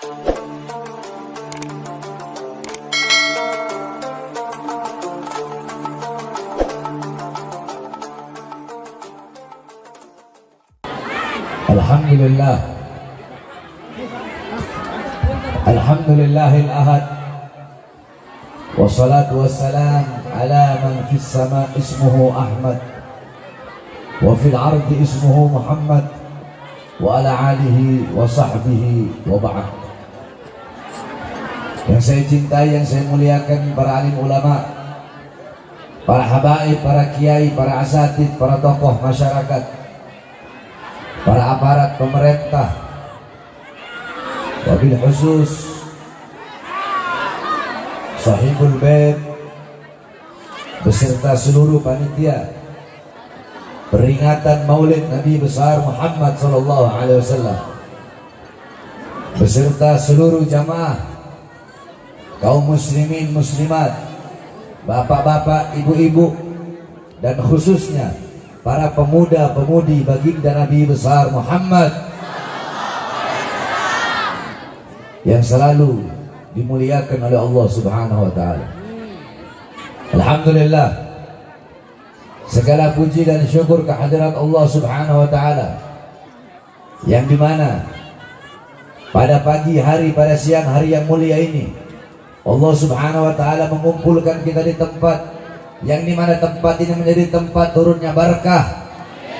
Alhamdulillah, Alhamdulillahil ahad, wassalatu wassalam ala man fis sama ismuhu Ahmad wa fil ardi ismuhu Muhammad wa ala alihi wa sahbihi wa ba'd. Yang saya cintai, yang saya muliakan, para alim ulama, para habaib, para kiai, para asatid, para tokoh masyarakat, para aparat pemerintah, wabil khusus sahibul bait beserta seluruh panitia peringatan Maulid Nabi besar Muhammad sallallahu alaihi wasallam, beserta seluruh jamaah kaum muslimin muslimat, bapak-bapak, ibu-ibu, dan khususnya para pemuda-pemudi baginda Nabi besar Muhammad yang selalu dimuliakan oleh Allah Subhanahu wa taala. Alhamdulillah, segala puji dan syukur kehadirat Allah Subhanahu wa taala yang dimana pada pagi hari, pada siang hari yang mulia ini Allah Subhanahu wa taala mengumpulkan kita di tempat yang dimana tempat ini menjadi tempat turunnya barakah,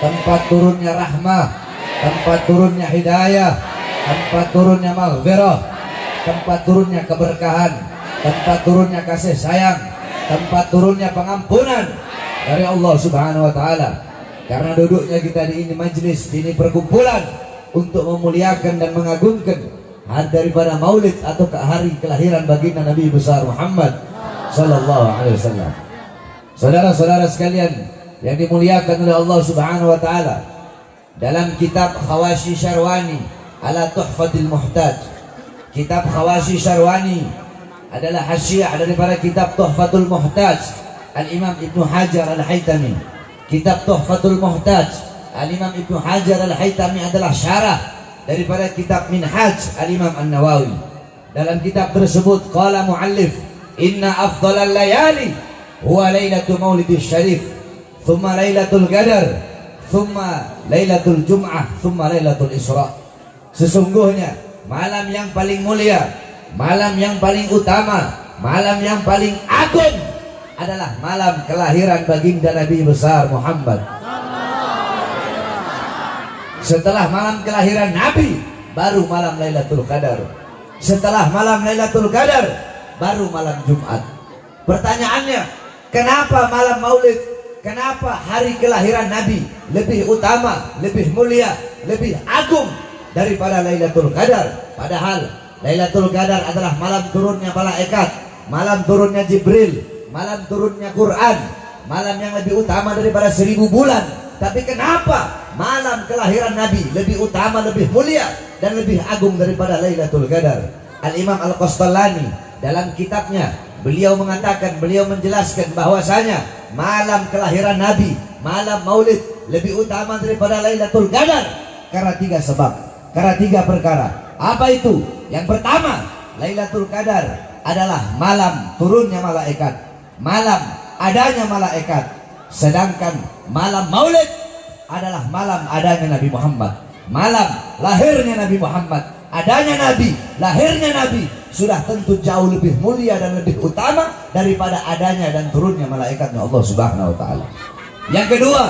tempat turunnya rahmah, tempat turunnya hidayah, tempat turunnya maghfirah, tempat turunnya keberkahan, tempat turunnya kasih sayang, tempat turunnya pengampunan dari Allah Subhanahu wa taala. Karena duduknya kita di ini majlis, di ini perkumpulan untuk memuliakan dan mengagungkan hari daripada Maulid atau hari kelahiran baginda Nabi besar Muhammad sallallahu alaihi wasallam. Saudara-saudara sekalian yang dimuliakan oleh Allah Subhanahu wa taala, dalam kitab Khawashi Syarwani ala Tuhfatil Muhtaj, kitab Khawashi Syarwani adalah hasyiah daripada kitab Tuhfatul Muhtaj Al-Imam Ibnu Hajar Al-Haytami. Kitab Tuhfatul Muhtaj Al-Imam Ibnu Hajar Al-Haytami adalah syarah daripada kitab Minhaj Al-Imam An-Nawawi. Dalam kitab tersebut qala muallif, inna afdhalal layali huwa lailatul maulidis syarif, thumma lailatul qadar, thumma lailatul jum'ah, thumma lailatul isra. Sesungguhnya malam yang paling mulia, malam yang paling utama, malam yang paling agung adalah malam kelahiran baginda Nabi besar Muhammad. Setelah malam kelahiran Nabi, baru malam Lailatul Qadar. Setelah malam Lailatul Qadar, baru malam Jumat. Pertanyaannya, kenapa malam Maulid, kenapa hari kelahiran Nabi lebih utama, lebih mulia, lebih agung daripada Lailatul Qadar? Padahal Lailatul Qadar adalah malam turunnya malaikat, malam turunnya Jibril, malam turunnya Quran, malam yang lebih utama daripada 1000 bulan. Tapi kenapa malam kelahiran Nabi lebih utama, lebih mulia, dan lebih agung daripada Lailatul Qadar? Al-Imam Al-Qastallani dalam kitabnya, beliau mengatakan, beliau menjelaskan bahwasanya malam kelahiran Nabi, malam Maulid lebih utama daripada Lailatul Qadar karena 3 sebab, karena 3 perkara. Apa itu? Yang pertama, Lailatul Qadar adalah malam turunnya malaikat, malam adanya malaikat. Sedangkan malam Maulid adalah malam adanya Nabi Muhammad, malam lahirnya Nabi Muhammad. Adanya Nabi, lahirnya Nabi sudah tentu jauh lebih mulia dan lebih utama daripada adanya dan turunnya malaikatnya Allah Subhanahu wa taala. Yang kedua,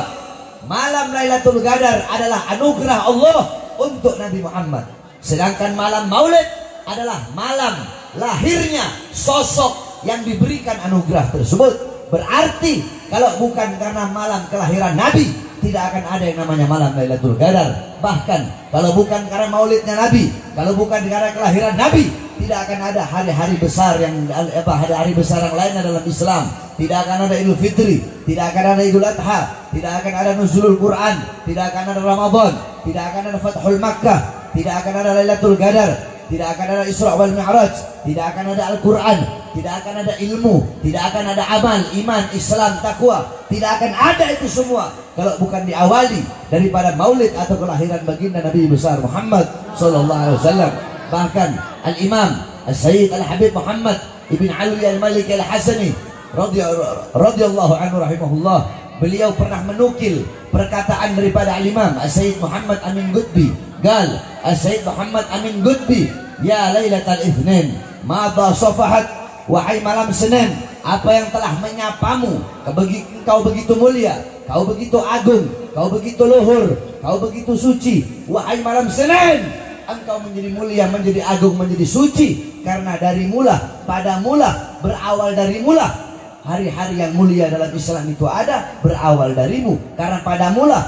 malam Lailatul Qadar adalah anugerah Allah untuk Nabi Muhammad. Sedangkan malam Maulid adalah malam lahirnya sosok yang diberikan anugerah tersebut. Berarti kalau bukan karena malam kelahiran Nabi, tidak akan ada yang namanya malam Lailatul Qadar. Bahkan kalau bukan karena maulidnya Nabi, kalau bukan karena kelahiran Nabi, tidak akan ada hari-hari besar yang hari-hari besar yang lainnya dalam Islam. Tidak akan ada Idul Fitri, tidak akan ada Idul Adha, tidak akan ada Nuzulul Quran, tidak akan ada Ramadan, tidak akan ada Fathul Makkah, tidak akan ada Lailatul Qadar, tidak akan ada Isra wal Mi'raj, tidak akan ada Al-Quran, tidak akan ada ilmu, tidak akan ada amal, iman, Islam, takwa. Tidak akan ada itu semua kalau bukan diawali daripada maulid atau kelahiran baginda Nabi besar Muhammad sallallahu alaihi wasallam. Bahkan Al-Imam Al-Sayyid Al-Habib Muhammad Ibn Ali Al-Maliki Al-Hasani radhiyallahu anhu rahimahullah, beliau pernah menukil perkataan daripada Al-Imam Al-Sayyid Muhammad Amin Qutbi. Gal Al-Sayyid Muhammad Amin Qutbi, ya Lailatul Itsnin, madha safahat, wahai malam Senin, apa yang telah menyapamu, kau begitu mulia, kau begitu agung, kau begitu luhur, kau begitu suci. Wahai malam Senin, engkau menjadi mulia, menjadi agung, menjadi suci, karena dari mula, pada mula, berawal dari mula. Hari-hari yang mulia dalam Islam itu ada berawal darimu, karena pada mula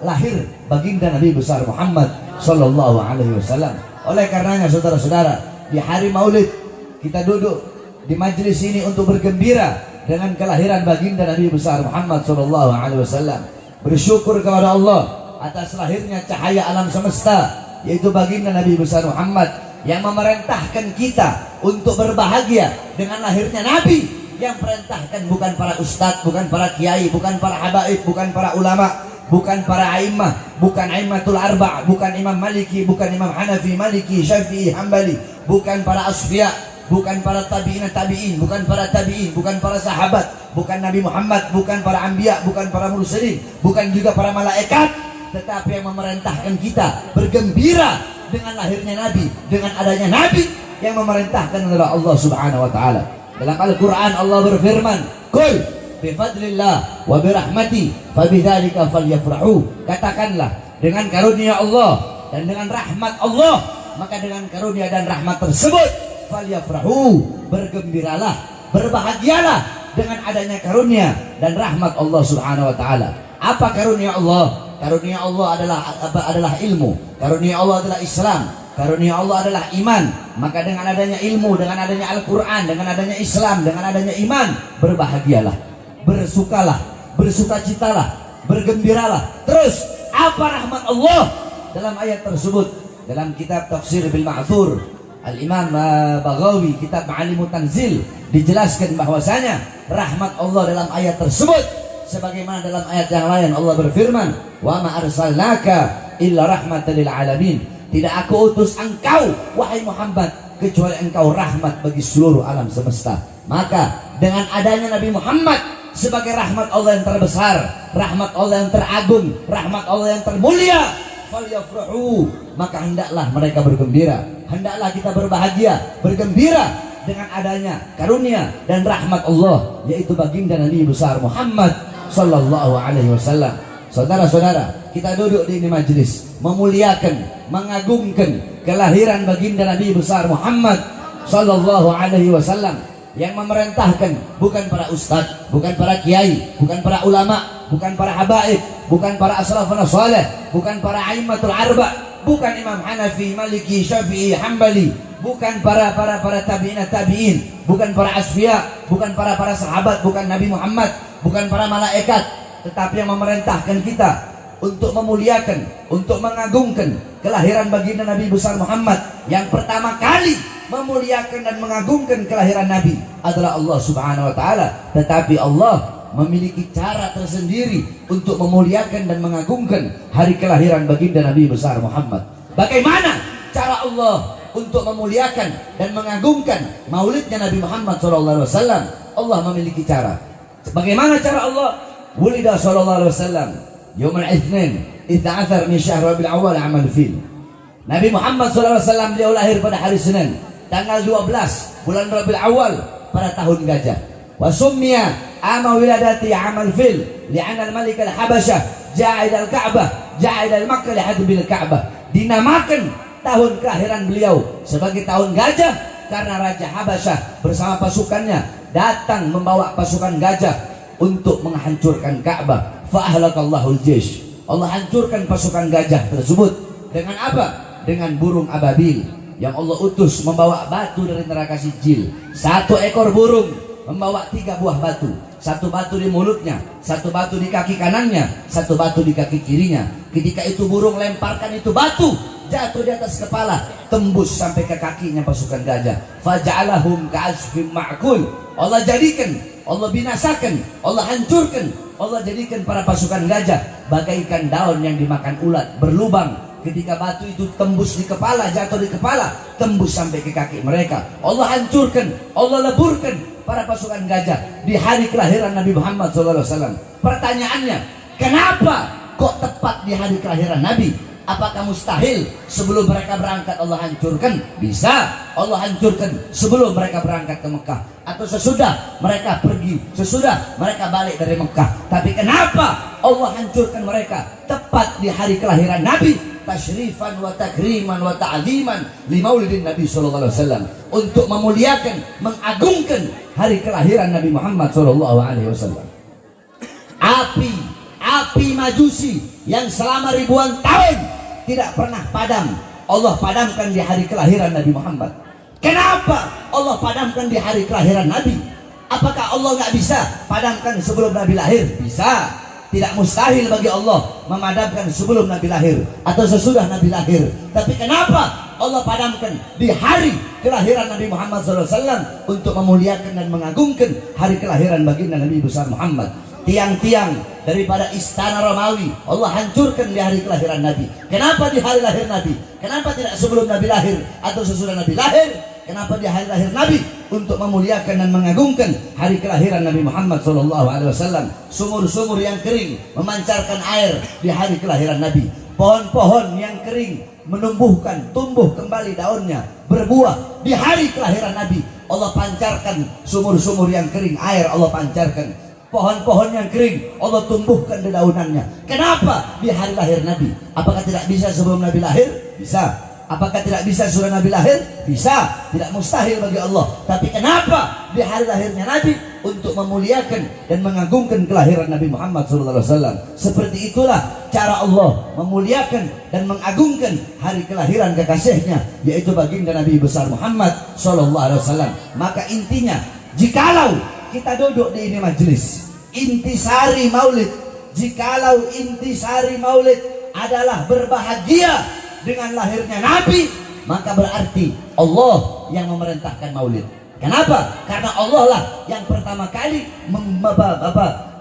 lahir baginda Nabi besar Muhammad Sallallahu Alaihi Wasallam. Oleh karenanya saudara-saudara, di hari Maulid kita duduk di majelis ini untuk bergembira dengan kelahiran baginda Nabi besar Muhammad Sallallahu Alaihi Wasallam. Bersyukur kepada Allah atas lahirnya cahaya alam semesta, yaitu baginda Nabi besar Muhammad, yang memerintahkan kita untuk berbahagia dengan lahirnya Nabi. Yang perintahkan bukan para ustadz, bukan para kiai, bukan para habaib, bukan para ulama, bukan para a'immah, bukan a'immatul arba', bukan Imam Maliki, bukan Imam Hanafi, Maliki, Syafi'i, Hambali, bukan para asfiya, bukan para tabi'in, bukan para tabi'in, bukan para sahabat, bukan Nabi Muhammad, bukan para anbiya, bukan para mursalin, bukan juga para malaikat, tetapi yang memerintahkan kita bergembira dengan lahirnya Nabi, dengan adanya Nabi. Yang memerintahkan adalah Allah Subhanahu wa taala. Dalam Al-Quran Allah berfirman, "Qul bifadlillah wa birahmati fabidzalika falyafrahu." Katakanlah, dengan karunia Allah dan dengan rahmat Allah, maka dengan karunia dan rahmat tersebut falyafrahu, bergembiralah, berbahagialah dengan adanya karunia dan rahmat Allah Subhanahu wa taala. Apa karunia Allah? Karunia Allah adalah ilmu. Karunia Allah adalah Islam. Karunia Allah adalah iman. Maka dengan adanya ilmu, dengan adanya Al-Quran, dengan adanya Islam, dengan adanya iman, berbahagialah, bersukalah, bersukacitalah, bergembiralah. Terus apa rahmat Allah dalam ayat tersebut? Dalam kitab Tafsir bil Ma'thur Al-Imam Baghawi, kitab Ma'alimut Tanzil, dijelaskan bahwasanya rahmat Allah dalam ayat tersebut sebagaimana dalam ayat yang lain Allah berfirman, "Wa ma arsalnaka illa rahmatan lil alamin." Tidak aku utus engkau wahai Muhammad kecuali engkau rahmat bagi seluruh alam semesta. Maka dengan adanya Nabi Muhammad sebagai rahmat Allah yang terbesar, rahmat Allah yang teragung, rahmat Allah yang termulia, falyafrahu, maka hendaklah mereka bergembira, hendaklah kita berbahagia, bergembira dengan adanya karunia dan rahmat Allah, yaitu baginda Nabi besar Muhammad Sallallahu Alaihi Wasallam. Saudara-saudara, kita duduk di ini majelis memuliakan, mengagungkan kelahiran baginda Nabi besar Muhammad Sallallahu Alaihi Wasallam, yang memerintahkan bukan para ustadz, bukan para kiai, bukan para ulama, bukan para habaib, bukan para asrafun salih, bukan para a'immatul arba', bukan Imam Hanafi, Maliki, Syafi'i, Hambali, bukan para tabi'in, bukan para asfiya, bukan para sahabat, bukan Nabi Muhammad, bukan para malaikat, tetapi yang memerintahkan kita untuk memuliakan, untuk mengagungkan kelahiran baginda Nabi besar Muhammad. Yang pertama kali memuliakan dan mengagungkan kelahiran Nabi adalah Allah Subhanahu wa taala, tetapi Allah memiliki cara tersendiri untuk memuliakan dan mengagungkan hari kelahiran baginda Nabi besar Muhammad. Bagaimana cara Allah untuk memuliakan dan mengagungkan maulidnya Nabi Muhammad SAW? Allah memiliki cara. Bagaimana cara Allah? Wulida sallallahu alaihi wasallam Yawm al-Itsnin 12 min syahr Rabiul Awwal amal fil. Nabi Muhammad SAW beliau lahir pada hari Senin tanggal 12 bulan Rabiul Awwal pada tahun gajah. Wa summiya ama wiladati amal fil li'anna al-malik al-Habasyah ja'a ila al-Ka'bah ja'a ila Makkah lihadbil Ka'bah. Dinamakan tahun kelahiran beliau sebagai tahun gajah karena Raja Habasyah bersama pasukannya datang membawa pasukan gajah untuk menghancurkan Ka'bah. Fa'ahlakallahul jaysh. Allah hancurkan pasukan gajah tersebut dengan apa? Dengan burung ababil yang Allah utus membawa batu dari neraka Sijil. Satu ekor burung membawa 3 buah batu. Satu batu di mulutnya, satu batu di kaki kanannya, satu batu di kaki kirinya. Ketika itu burung lemparkan itu batu, jatuh di atas kepala, tembus sampai ke kakinya pasukan gajah. Faja'alahum ka'asfim ma'kul. Allah jadikan, Allah binasakan, Allah hancurkan, Allah jadikan para pasukan gajah bagaikan daun yang dimakan ulat, berlubang ketika batu itu tembus di kepala, jatuh di kepala, tembus sampai ke kaki mereka. Allah hancurkan, Allah leburkan para pasukan gajah di hari kelahiran Nabi Muhammad SAW. Pertanyaannya, kenapa kok tepat di hari kelahiran Nabi? Apakah mustahil sebelum mereka berangkat Allah hancurkan? Bisa Allah hancurkan sebelum mereka berangkat ke Mekah, atau sesudah mereka pergi, sesudah mereka balik dari Mekah. Tapi kenapa Allah hancurkan mereka tepat di hari kelahiran Nabi? Tasyrifan wa takriman wa ta'ziman li maulidin Nabi sallallahu alaihi wasallam, untuk memuliakan, mengagungkan hari kelahiran Nabi Muhammad sallallahu alaihi wasallam. Api majusi yang selama ribuan tahun tidak pernah padam, Allah padamkan di hari kelahiran Nabi Muhammad. Kenapa Allah padamkan di hari kelahiran Nabi? Apakah Allah nggak bisa padamkan sebelum Nabi lahir? Bisa. Tidak mustahil bagi Allah memadamkan sebelum Nabi lahir atau sesudah Nabi lahir. Tapi kenapa Allah padamkan di hari kelahiran Nabi Muhammad SAW, untuk memuliakan dan mengagungkan hari kelahiran baginda Nabi besar Muhammad. Tiang-tiang daripada istana Romawi Allah hancurkan di hari kelahiran Nabi. Kenapa di hari lahir Nabi? Kenapa tidak sebelum Nabi lahir atau sesudah Nabi lahir? Kenapa di hari lahir Nabi? Untuk memuliakan dan mengagungkan hari kelahiran Nabi Muhammad SAW. Sumur-sumur yang kering memancarkan air di hari kelahiran Nabi. Pohon-pohon yang kering menumbuhkan, tumbuh kembali daunnya, berbuah di hari kelahiran Nabi. Allah pancarkan sumur-sumur yang kering, air Allah pancarkan. Pohon-pohon yang kering Allah tumbuhkan dedaunannya. Kenapa di hari lahir Nabi? Apakah tidak bisa sebelum Nabi lahir? Bisa. Apakah tidak bisa sesudah Nabi lahir? Bisa. Tidak mustahil bagi Allah. Tapi kenapa di hari lahirnya Nabi? Untuk memuliakan dan mengagungkan kelahiran Nabi Muhammad SAW. Seperti itulah cara Allah memuliakan dan mengagungkan hari kelahiran kekasihnya, yaitu baginda Nabi besar Muhammad SAW. Maka intinya, jikalau kita duduk di ini majelis intisari maulid, jikalau intisari maulid adalah berbahagia dengan lahirnya Nabi, maka berarti Allah yang memerintahkan maulid. Kenapa? Karena Allah lah yang pertama kali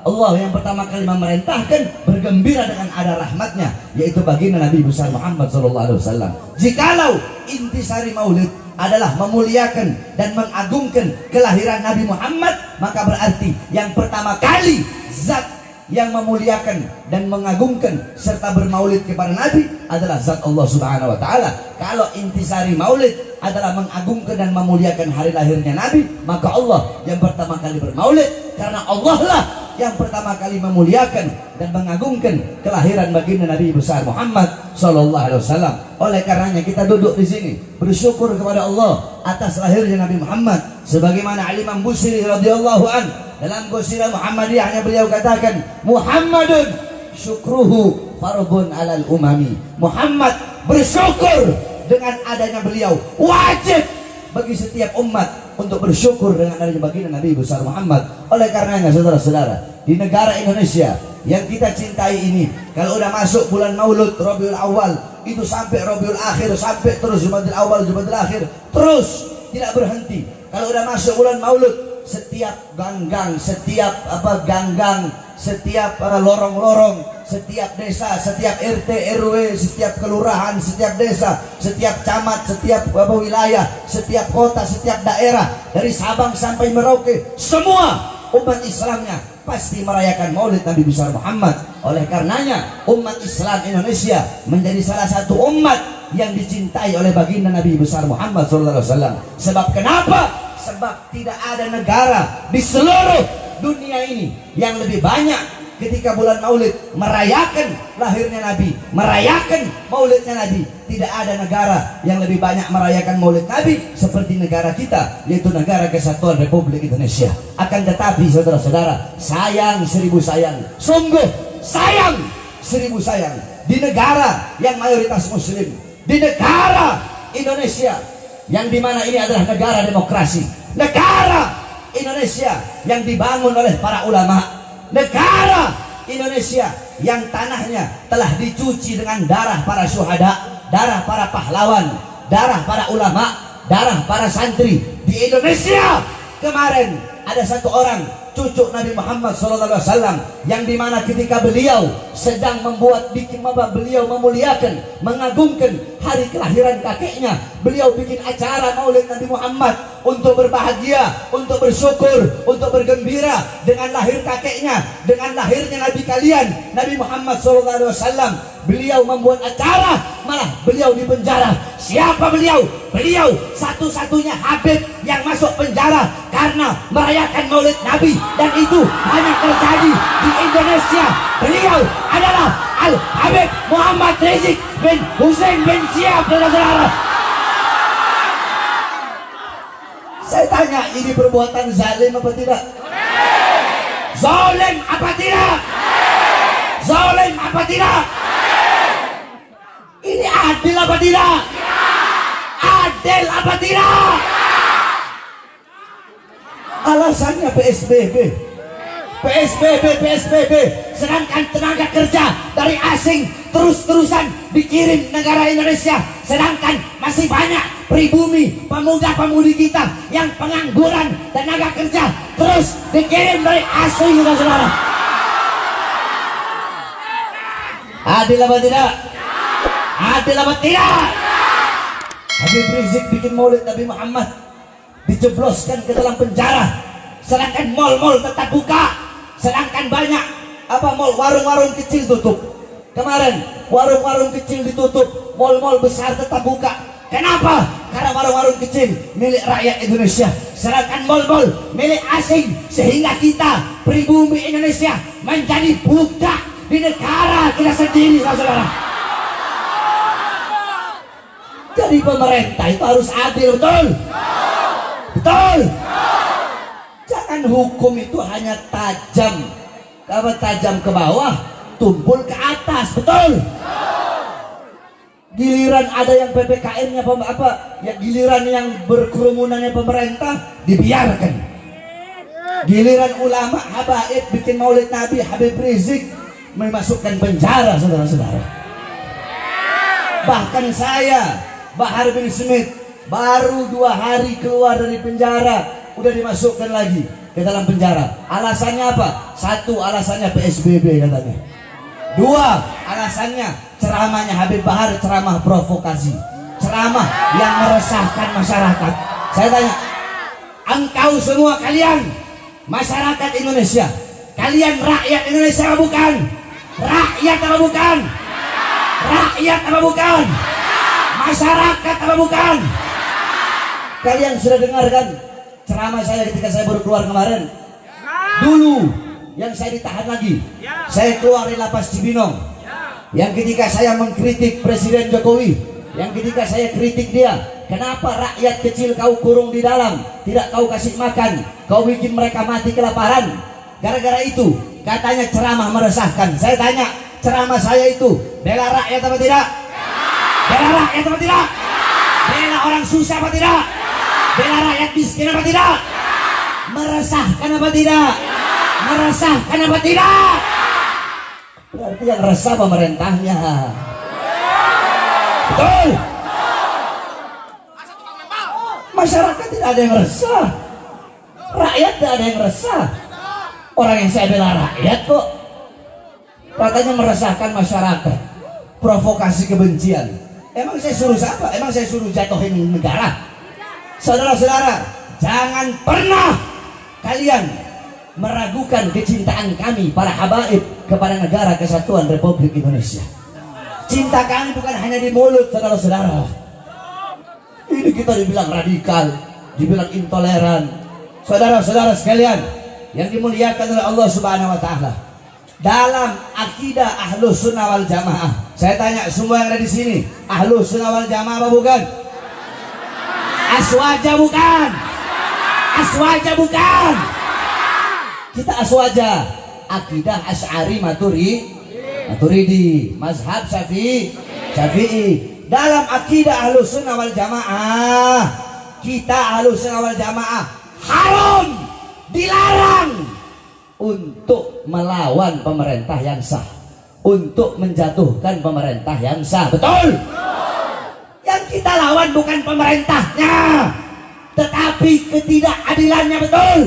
Allah yang pertama kali memerintahkan bergembira dengan ada rahmatnya, yaitu baginda Nabi besar Muhammad SAW. Jikalau intisari maulid adalah memuliakan dan mengagungkan kelahiran Nabi Muhammad, maka berarti yang pertama kali zat yang memuliakan dan mengagungkan serta bermaulid kepada Nabi adalah zat Allah Subhanahu wa taala. Kalau intisari maulid adalah mengagungkan dan memuliakan hari lahirnya Nabi, maka Allah yang pertama kali bermaulid, karena Allah lah yang pertama kali memuliakan dan mengagungkan kelahiran baginda Nabi besar Muhammad sallallahu alaihi wasallam. Oleh karenanya kita duduk di sini bersyukur kepada Allah atas lahirnya Nabi Muhammad, sebagaimana Imam Busiri radhiyallahu an dalam Qasidah Muhammadiyahnya beliau katakan, Muhammadun syukruhu fardun alal umami. Muhammad bersyukur dengan adanya beliau, wajib bagi setiap umat untuk bersyukur dengan adanya baginda Nabi besar Muhammad. Oleh karenanya saudara-saudara, di negara Indonesia yang kita cintai ini, kalau udah masuk bulan Maulud Rabiul Awal, itu sampai Rabiul Akhir, sampai terus Jumadil Awal, Jumadil Akhir, terus tidak berhenti. Kalau udah masuk bulan Maulud, setiap ganggang, setiap setiap lorong-lorong, setiap desa, setiap RT RW, setiap kelurahan, setiap desa, setiap camat, setiap wilayah, setiap kota, setiap daerah, dari Sabang sampai Merauke, semua umat Islamnya pasti merayakan Maulid Nabi besar Muhammad. Oleh karenanya umat Islam Indonesia menjadi salah satu umat yang dicintai oleh baginda Nabi besar Muhammad SAW. Sebab kenapa? Sebab tidak ada negara di seluruh dunia ini yang lebih banyak ketika bulan Maulid merayakan lahirnya Nabi, merayakan Maulidnya Nabi. Tidak ada negara yang lebih banyak merayakan Maulid Nabi seperti negara kita, yaitu Negara Kesatuan Republik Indonesia. Akan tetapi saudara-saudara, sayang seribu sayang, sungguh sayang seribu sayang, di negara yang mayoritas muslim, di negara Indonesia yang dimana ini adalah negara demokrasi, negara Indonesia yang dibangun oleh para ulama, negara Indonesia yang tanahnya telah dicuci dengan darah para syuhada, darah para pahlawan, darah para ulama, darah para santri. Di Indonesia kemarin ada satu orang cucu Nabi Muhammad SAW, yang dimana ketika beliau sedang beliau memuliakan, mengagungkan hari kelahiran kakeknya, beliau bikin acara maulid Nabi Muhammad untuk berbahagia, untuk bersyukur, untuk bergembira dengan lahir kakeknya, dengan lahirnya Nabi kalian, Nabi Muhammad SAW. Beliau membuat acara, malah beliau di penjara. Siapa beliau? Beliau satu-satunya Habib yang masuk penjara karena merayakan maulid Nabi, dan itu hanya terjadi di Indonesia. Beliau adalah Al-Habib Muhammad Rizik bin Hussein bin Syihab, saudara-saudara. Saya tanya, ini perbuatan zalim apa tidak? Zalim apa tidak? Zalim apa tidak? Ini adil apa tidak? Adil apa tidak? Alasannya PSBB. Sedangkan tenaga kerja dari asing terus-terusan dikirim negara Indonesia. Sedangkan masih banyak pribumi, pemuda-pemudi kita yang pengangguran tenaga kerja terus dikirim dari asing, saudara. Adil apa tidak? Adil apa tidak? Habib Rizik bikin maulid Nabi Muhammad, dijebloskan ke dalam penjara. Sedangkan mal-mal tetap buka. Sedangkan banyak warung-warung kecil tutup. Kemarin warung-warung kecil ditutup, mal-mal besar tetap buka. Kenapa? Karena warung-warung kecil milik rakyat Indonesia, sedangkan mal-mal milik asing, sehingga kita pribumi Indonesia menjadi budak di negara kita sendiri, saudara. Jadi pemerintah itu harus adil, betul? Betul? Jangan hukum itu hanya tajam. Kalau tajam ke bawah, tumpul ke atas, betul? Giliran ada yang PPKM-nya giliran yang berkerumunannya pemerintah dibiarkan. Giliran ulama habaib bikin maulid Nabi, Habib Rizik memasukkan penjara, saudara-saudara. Bahkan saya, Bahar bin Smith, baru 2 hari keluar dari penjara udah dimasukkan lagi ke dalam penjara. Alasannya apa? 1, alasannya PSBB katanya. 2, alasannya ceramahnya Habib Bahar, ceramah provokasi, ceramah yang meresahkan masyarakat. Saya tanya, engkau semua kalian masyarakat Indonesia, kalian rakyat Indonesia apa bukan? Rakyat apa bukan? Rakyat apa bukan? Masyarakat apa bukan? Kalian sudah dengarkan ceramah saya ketika saya baru keluar kemarin? Dulu yang saya ditahan lagi, saya keluar dari lapas Cibinong. Yang ketika saya mengkritik Presiden Jokowi, yang ketika saya kritik dia, kenapa rakyat kecil kau kurung di dalam, tidak kau kasih makan, kau bikin mereka mati kelaparan. Gara-gara itu katanya ceramah meresahkan. Saya tanya, ceramah saya itu bela rakyat apa tidak? Bela rakyat apa tidak? Bela orang susah apa tidak? Bela rakyat miskin apa tidak? Meresahkan apa tidak? Meresahkan apa tidak? Berarti yang resah pemerintahnya. Betul? Masyarakat tidak ada yang resah, rakyat tidak ada yang resah. Orang yang saya bela rakyat kok katanya meresahkan masyarakat, provokasi kebencian. Emang saya suruh siapa? Emang saya suruh jatuhin negara? Saudara-saudara, jangan pernah kalian meragukan kecintaan kami para habaib kepada negara kesatuan Republik Indonesia. Cinta kami bukan hanya di mulut, saudara-saudara. Ini kita dibilang radikal, dibilang intoleran. Saudara-saudara sekalian yang dimuliakan oleh Allah Subhanahu wa taala, dalam akidah Ahlus Sunnah wal Jamaah, saya tanya semua yang ada di sini, Ahlus Sunnah wal Jamaah apa bukan? Aswaja bukan? Aswaja bukan? Kita aswaja. Akidah Asy'ari Maturidi, mazhab Syafi'i. Dalam akidah Ahlus Sunnah wal Jamaah, kita Ahlus Sunnah wal Jamaah haram, dilarang untuk melawan pemerintah yang sah, untuk menjatuhkan pemerintah yang sah. Betul? Yang kita lawan bukan pemerintahnya, tetapi ketidakadilannya. Betul?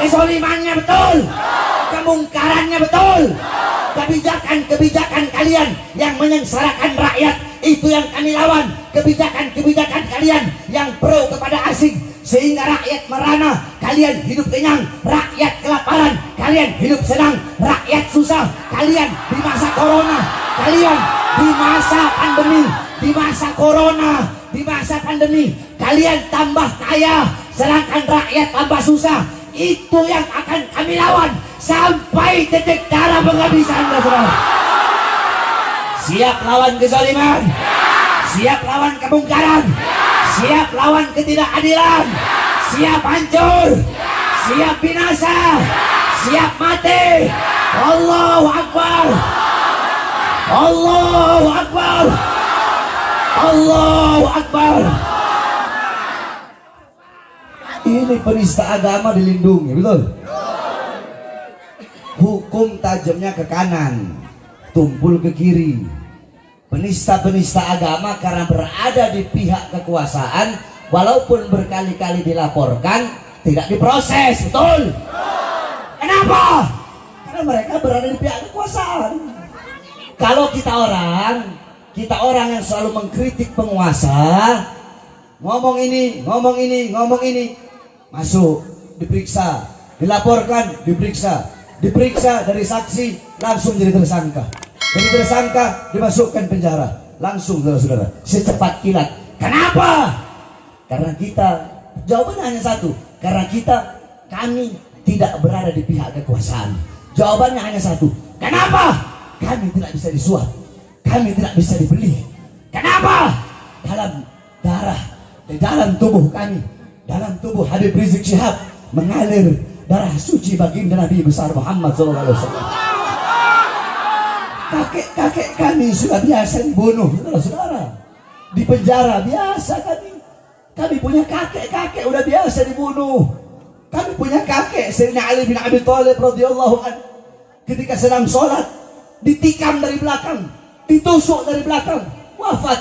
Kezolimannya betul, kemungkarannya betul. Kebijakan-kebijakan kalian yang menyengsarakan rakyat, itu yang kami lawan. Kebijakan-kebijakan kalian yang pro kepada asing, sehingga rakyat merana, kalian hidup kenyang, rakyat kelaparan, kalian hidup senang, rakyat susah. Kalian di masa corona, kalian di masa pandemi, di masa corona, di masa pandemi, kalian tambah kaya, sedangkan rakyat tambah susah. Itu yang akan kami lawan sampai titik darah penghabisan, saudara. Siap lawan kezaliman, siap lawan kemungkaran, siap lawan ketidakadilan, siap hancur, siap binasa, siap mati. Allahu Akbar, Allahu Akbar, Allahu Akbar. Ini penista agama dilindungi, betul? Hukum tajamnya ke kanan, tumpul ke kiri. Penista-penista agama karena berada di pihak kekuasaan, walaupun berkali-kali dilaporkan, tidak diproses, betul? Kenapa? Karena mereka berada di pihak kekuasaan. Kalau kita orang yang selalu mengkritik penguasa, ngomong ini, masuk, diperiksa, dilaporkan, diperiksa dari saksi, langsung jadi tersangka. Jadi tersangka dimasukkan penjara, langsung, saudara-saudara, secepat kilat. Kenapa? Karena kita, jawabannya hanya satu, karena kami tidak berada di pihak kekuasaan. Jawabannya hanya satu, kenapa? Kami tidak bisa disuap, kami tidak bisa dibeli. Kenapa? Dalam darah, di dalam tubuh kami, dalam tubuh Habib Rizik Syihab mengalir darah suci baginda Nabi besar Muhammad SAW. Kakek-kakek kami sudah biasa dibunuh, saudara-saudara. Di penjara biasa kami. Kami punya kakek-kakek udah biasa dibunuh. Kami punya kakek Sayyidina Ali bin Abi Thalib radhiyallahu anhu, ketika sedang sholat ditikam dari belakang, ditusuk dari belakang, wafat.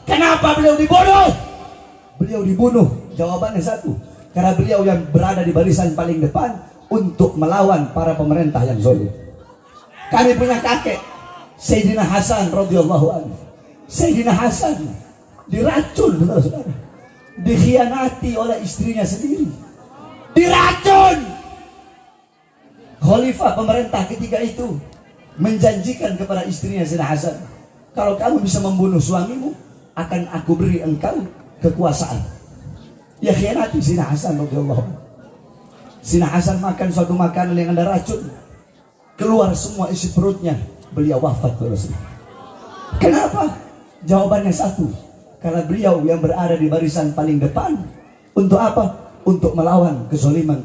Kenapa beliau dibunuh? Beliau dibunuh, jawabannya satu, karena beliau yang berada di barisan paling depan untuk melawan para pemerintah yang zalim. Kami punya kakek Sayyidina Hasan radhiyallahu anhu. Sayyidina Hasan diracun, saudara-saudara, dikhianati oleh istrinya sendiri, diracun. Khalifah pemerintah ketika itu menjanjikan kepada istrinya Sayyidina Hasan, kalau kamu bisa membunuh suamimu, akan aku beri engkau kekuasaan. Ya khianati Sayyidina Hasan radhiyallahu anhu. Sayyidina Hasan makan suatu makanan yang ada racun, keluar semua isi perutnya, beliau wafat. Kenapa? Jawabannya satu, karena beliau yang berada di barisan paling depan. Untuk apa? Untuk melawan kezaliman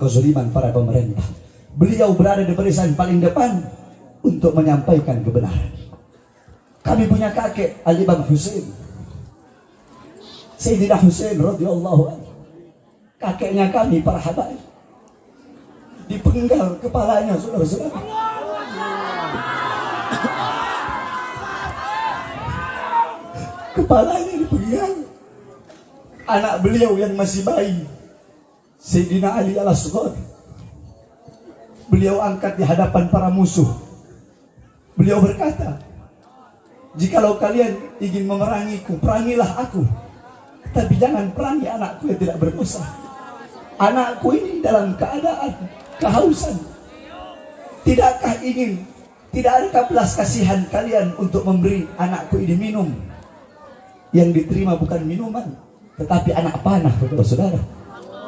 para pemerintah. Beliau berada di barisan paling depan untuk menyampaikan kebenaran. Kami punya kakek Al-Imam Husain, Sayyidina Husain radhiyallahu anhu. Kakeknya kami para habaib, dipenggal kepalanya, saudara-saudara. Kepalanya dipenggal. Anak beliau yang masih bayi, Sayyidina Ali al-Asghar, beliau angkat di hadapan para musuh. Beliau berkata, jikalau kalian ingin memerangiku, perangilah aku, tapi jangan perangi anakku yang tidak berdosa. Anakku ini dalam keadaan kehausan. Tidakkah ingin, tidak adakah belas kasihan kalian untuk memberi anakku ini minum? Yang diterima bukan minuman, tetapi anak panah, saudara.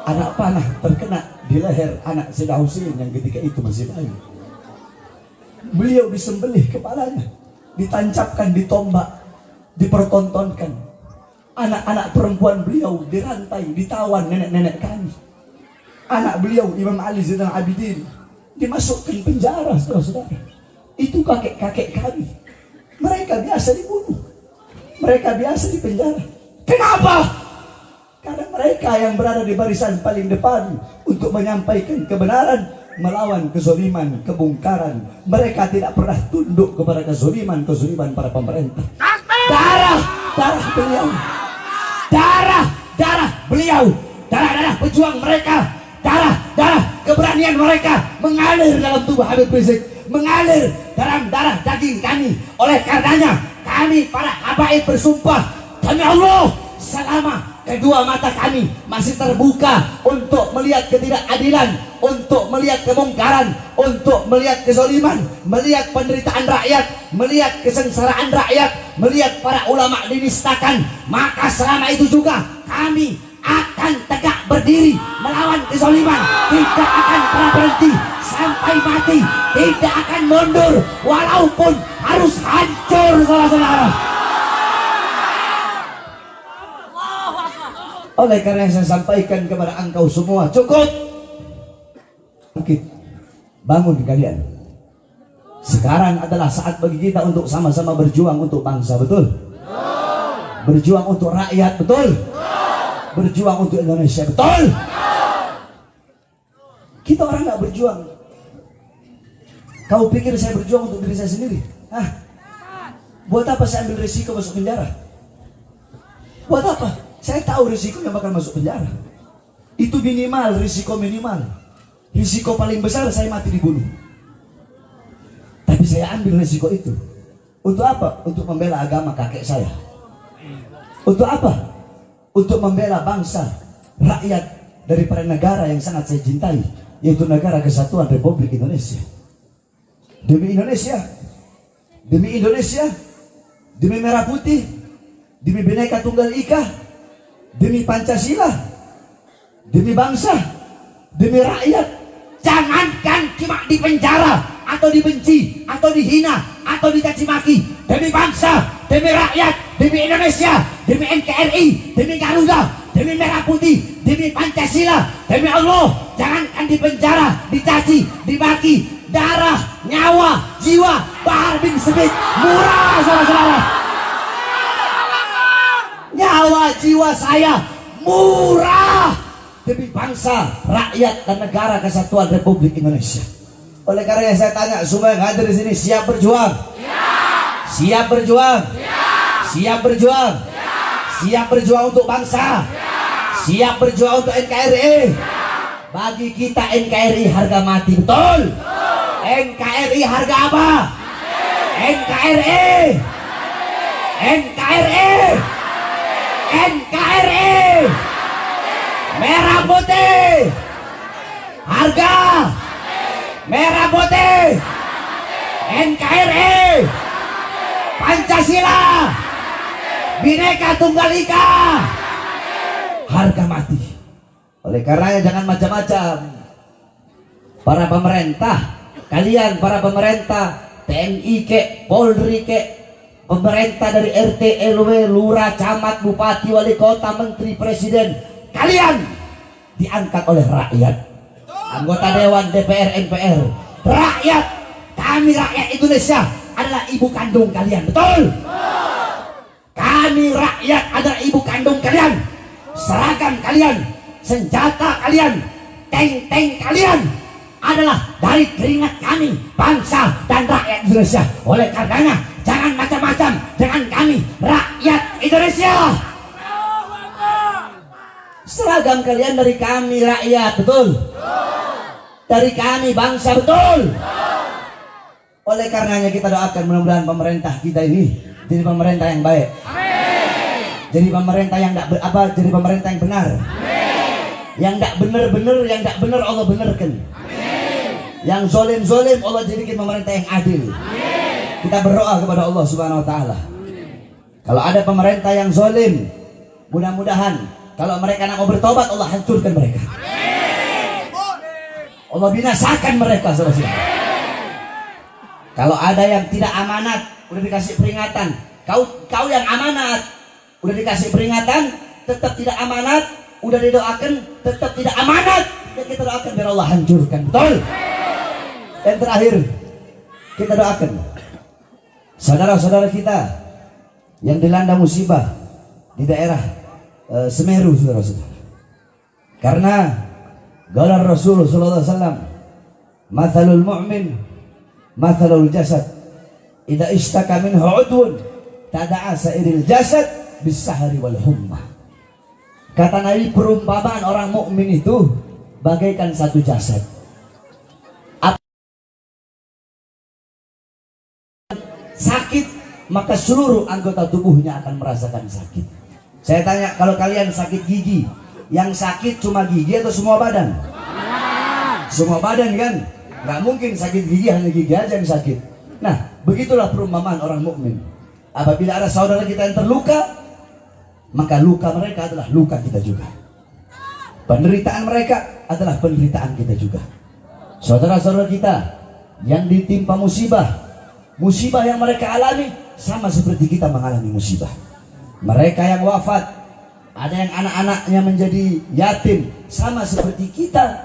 Anak panah terkena di leher anak Sayyidina Husain yang ketika itu masih bayi. Beliau disembelih kepalanya, ditancapkan di tombak, dipertontonkan. Anak-anak perempuan beliau dirantai, ditawan nenek-nenek kami. Anak beliau Imam Ali Zainal Abidin dimasukkan penjara, saudara-saudara. Itu kakek-kakek kami. Mereka biasa dibunuh, mereka biasa dipenjara. Kenapa? Karena mereka yang berada di barisan paling depan untuk menyampaikan kebenaran, melawan kezaliman, kebungkaran. Mereka tidak pernah tunduk kepada kezaliman para pemerintah. Darah beliau, darah beliau, darah pejuang mereka, darah darah keberanian mereka mengalir dalam tubuh Habib Rizik, mengalir dalam darah daging kami. Oleh karenanya kami para habaib bersumpah demi Allah, selama kedua mata kami masih terbuka untuk melihat ketidakadilan, untuk melihat kemungkaran, untuk melihat kezaliman, melihat penderitaan rakyat, melihat kesengsaraan rakyat, melihat para ulama dinistakan, maka selama itu juga kami akan tegak berdiri melawan kezaliman, tidak akan pernah berhenti sampai mati, tidak akan mundur walaupun harus hancur, saudara-saudara. Oleh karena saya sampaikan kepada engkau semua, cukup. Bangkit, bangun kalian. Sekarang adalah saat bagi kita untuk sama-sama berjuang untuk bangsa, betul? Berjuang untuk rakyat, betul? Berjuang untuk Indonesia, betul? Kita orang nggak berjuang. Kau pikir saya berjuang untuk diri saya sendiri? Hah? Buat apa saya ambil risiko masuk penjara? Buat apa? Saya tahu risikonya bakal masuk penjara. Itu minimal, risiko minimal. Risiko paling besar saya mati dibunuh. Tapi saya ambil risiko itu. Untuk apa? Untuk membela agama kakek saya. Untuk apa? Untuk membela bangsa, rakyat daripada negara yang sangat saya cintai, yaitu negara Kesatuan Republik Indonesia. Demi Indonesia, demi Indonesia, demi Merah Putih, demi Bhinneka Tunggal Ika, demi Pancasila, demi bangsa, demi rakyat. Jangankan cuma di penjara atau dibenci atau dihina atau dicaci maki, demi bangsa, demi rakyat, demi Indonesia, demi NKRI, demi Garuda, demi Merah Putih, demi Pancasila, demi Allah, jangankan di penjara, dicaci, dimaki, darah, nyawa, jiwa Bahar bin Smith murah, saudara-saudara. Nyawa jiwa saya murah demi bangsa, rakyat, dan negara Kesatuan Republik Indonesia. Oleh karena saya tanya semua yang hadir di sini, siap berjuang? Ya. Siap berjuang? Ya. Siap berjuang? Ya. Siap berjuang untuk bangsa? Ya. Siap berjuang untuk NKRI? Ya. Bagi kita NKRI harga mati, betul? NKRI harga apa? NKRI. NKRI. NKRI. Merah putih. Harga. Merah putih. NKRI. Pancasila. Bhinneka Tunggal Ika. Harga mati. Oleh karenanya jangan macam-macam. Para pemerintah, kalian para pemerintah, TNI kek, Polri kek, pemerintah dari RT, RW, lurah, camat, bupati, wali kota, menteri, presiden, kalian diangkat oleh rakyat. Anggota dewan, DPR, MPR, rakyat. Kami rakyat Indonesia adalah ibu kandung kalian, betul? Kami rakyat adalah ibu kandung kalian. Seragam kalian, senjata kalian, tank-tank kalian adalah dari keringat kami, bangsa dan rakyat Indonesia. Oleh karenanya jangan macam-macam dengan kami rakyat Indonesia. Seragam kalian dari kami rakyat, betul? Dari kami bangsa, betul? Oleh karenanya kita doakan mudah-mudahan pemerintah kita ini jadi pemerintah yang baik. Jadi pemerintah yang jadi pemerintah yang benar. Yang tidak benar-benar, yang tidak benar Allah benarkan. Yang zolim-zolim Allah jadikan pemerintah yang adil. Kita berdoa kepada Allah Subhanahu Wa Taala. Kalau ada pemerintah yang zolim, mudah-mudahan kalau mereka nak mau bertobat, Allah hancurkan mereka. Allah binasakan mereka, saudara-saudara. Kalau ada yang tidak amanat, udah dikasih peringatan. Kau yang amanat, udah dikasih peringatan, tetap tidak amanat, udah didoakan, tetap tidak amanat. Ya kita doakan biar Allah hancurkan, betul? Dan terakhir, kita doakan saudara-saudara kita yang dilanda musibah di daerah Semeru, saudara-saudara. Karena qala Rasul sallallahu alaihi wasallam, "Mathalul mu'min mathalul jasad, idza ishtaka minhu 'udwun tada'a sa'iril jasad bis-sahri wal humma." Kata Nabi, perumpamaan orang mukmin itu bagaikan satu jasad. Sakit, maka seluruh anggota tubuhnya akan merasakan sakit. Saya tanya, kalau kalian sakit gigi, yang sakit cuma gigi atau semua badan? Semua badan kan? Nggak mungkin sakit gigi hanya gigi aja yang sakit. Nah, begitulah perumpamaan orang mukmin. Apabila ada saudara kita yang terluka, maka luka mereka adalah luka kita juga. Penderitaan mereka adalah penderitaan kita juga. Saudara-saudara kita yang ditimpa musibah, musibah yang mereka alami sama seperti kita mengalami musibah. Mereka yang wafat, ada yang anak-anaknya menjadi yatim, sama seperti kita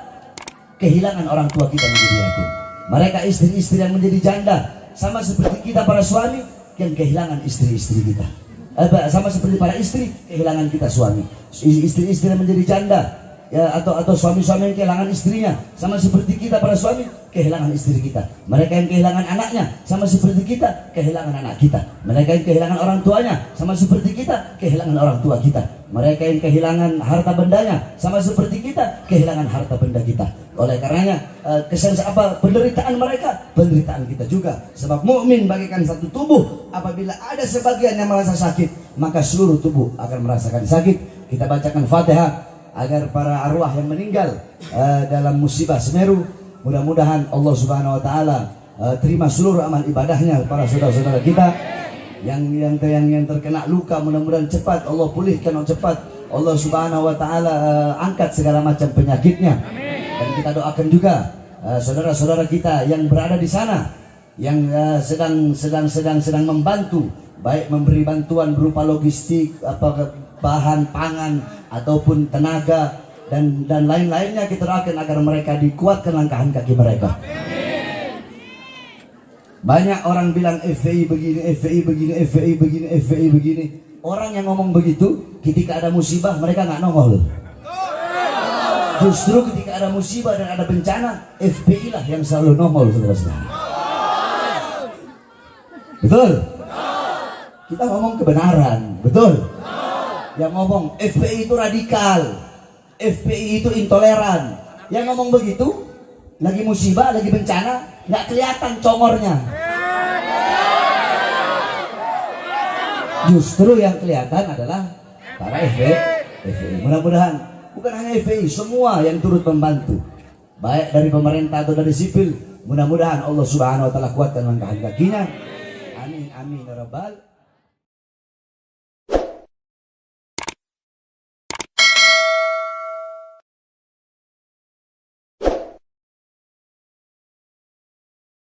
kehilangan orang tua kita menjadi yatim. Mereka istri-istri yang menjadi janda, sama seperti kita para suami yang kehilangan istri-istri kita. Sama seperti para istri kehilangan kita suami. Istri-istri yang menjadi janda, ya, atau suami-suami yang kehilangan istrinya, sama seperti kita para suami kehilangan istri kita. Mereka yang kehilangan anaknya, sama seperti kita kehilangan anak kita. Mereka yang kehilangan orang tuanya, sama seperti kita kehilangan orang tua kita. Mereka yang kehilangan harta bendanya, sama seperti kita kehilangan harta benda kita. Oleh karenanya penderitaan mereka, penderitaan kita juga. Sebab mukmin bagaikan satu tubuh. Apabila ada sebagian yang merasa sakit, maka seluruh tubuh akan merasakan sakit. Kita bacakan Fatihah agar para arwah yang meninggal dalam musibah Semeru, mudah-mudahan Allah Subhanahu wa taala terima seluruh amal ibadahnya para saudara-saudara kita yang terkena luka, mudah-mudahan cepat Allah pulihkan, cepat Allah Subhanahu wa taala angkat segala macam penyakitnya. Dan kita doakan juga saudara-saudara kita yang berada di sana yang sedang membantu, baik memberi bantuan berupa logistik, bahan pangan ataupun tenaga dan lain-lainnya. Kita doakan agar mereka dikuatkan langkahan kaki mereka. Banyak orang bilang FPI begini, FPI begini, FPI begini, FPI begini. Orang yang ngomong begitu ketika ada musibah mereka nggak nongol. Justru ketika ada musibah dan ada bencana, FPI lah yang selalu nongol, saudara-saudara. Betul? Kita ngomong kebenaran, betul? Yang ngomong FPI itu radikal, FPI itu intoleran. Yang ngomong begitu, lagi musibah, lagi bencana, nggak kelihatan congornya. Justru yang kelihatan adalah para FPI. Mudah-mudahan bukan hanya FPI, semua yang turut membantu, baik dari pemerintah atau dari sipil, mudah-mudahan Allah Subhanahu wa taala kuatkan langkah kakinya. Amin amin ya rabbal